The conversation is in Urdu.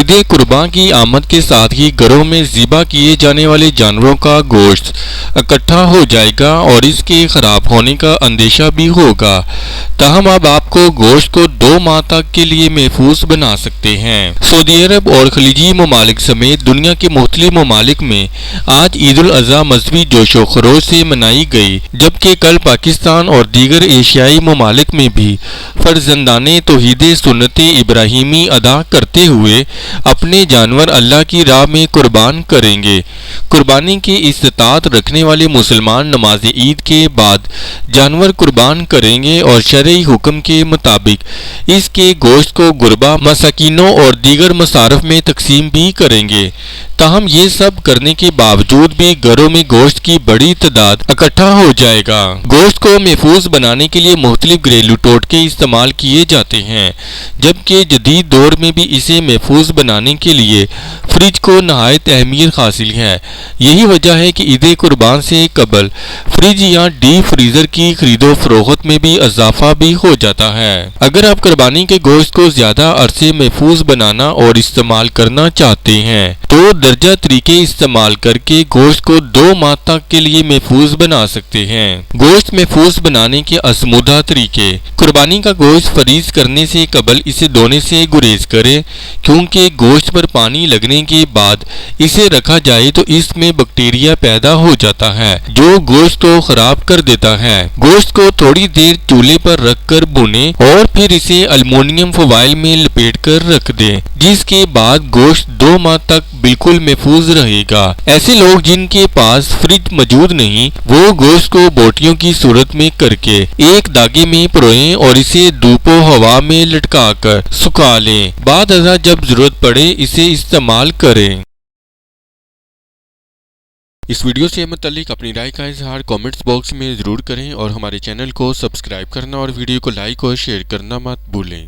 عید قرباں کی آمد کے ساتھ ہی گھروں میں ذبح کیے جانے والے جانوروں کا گوشت اکٹھا ہو جائے گا اور اس کے خراب ہونے کا اندیشہ بھی ہوگا۔ تاہم اب آپ کو گوشت کو 2 ماہ تک کے لیے محفوظ بنا سکتے ہیں۔ سعودی عرب اور خلیجی ممالک سمیت دنیا کے مختلف ممالک میں آج عید الاضحیٰ مذہبی جوش و خروش سے منائی گئی، جبکہ کل پاکستان اور دیگر ایشیائی ممالک میں بھی فرزندان توحید سنت ابراہیمی ادا کرتے ہوئے اپنے جانور اللہ کی راہ میں قربان کریں گے۔ قربانی کی استطاعت رکھنے والے مسلمان نماز عید کے بعد جانور قربان کریں گے اور شرعی حکم کے مطابق اس کے گوشت کو غربا، مساکینوں اور دیگر مصارف میں تقسیم بھی کریں گے۔ تاہم یہ سب کرنے کے باوجود بھی گھروں میں گوشت کی بڑی تعداد اکٹھا ہو جائے گا۔ گوشت کو محفوظ بنانے کے لیے مختلف گھریلو ٹوٹکے استعمال کیے جاتے ہیں، جبکہ جدید دور میں بھی اسے محفوظ بنانے کے لیے فریج کو نہایت اہمیت حاصل ہے۔ یہی وجہ ہے کہ عید قربان سے قبل فریج یا ڈیپ فریزر کی خرید و فروخت میں بھی اضافہ بھی ہو جاتا ہے۔ اگر آپ قربانی کے گوشت کو زیادہ عرصے محفوظ بنانا اور استعمال کرنا چاہتے ہیں تو درجہ طریقے استعمال کر کے گوشت کو 2 ماہ تک کے لیے محفوظ بنا سکتے ہیں۔ گوشت محفوظ بنانے کے آزمودہ طریقے: قربانی کا گوشت فریز کرنے سے قبل اسے دھونے سے گریز کریں، کیونکہ گوشت پر پانی لگنے کے بعد اسے رکھا جائے تو اس میں بیکٹیریا پیدا ہو جاتا ہے جو گوشت کو خراب کر دیتا ہے۔ گوشت کو تھوڑی دیر چولہے پر رکھ کر بھونیں اور پھر اسے المونیم فوائل میں لپیٹ کر رکھ دیں، جس کے بعد گوشت 2 ماہ تک بالکل محفوظ رہے گا۔ ایسے لوگ جن کے پاس فریج موجود نہیں، وہ گوشت کو بوٹیوں کی صورت میں کر کے ایک داغے میں پروئیں اور اسے دھوپ و ہوا میں لٹکا کر سکھا لیں۔ بعد ازاں جب ضرورت پڑے اسے استعمال کریں۔ اس ویڈیو سے متعلق اپنی رائے کا اظہار کامنٹس باکس میں ضرور کریں اور ہمارے چینل کو سبسکرائب کرنا اور ویڈیو کو لائک اور شیئر کرنا مت بھولیں۔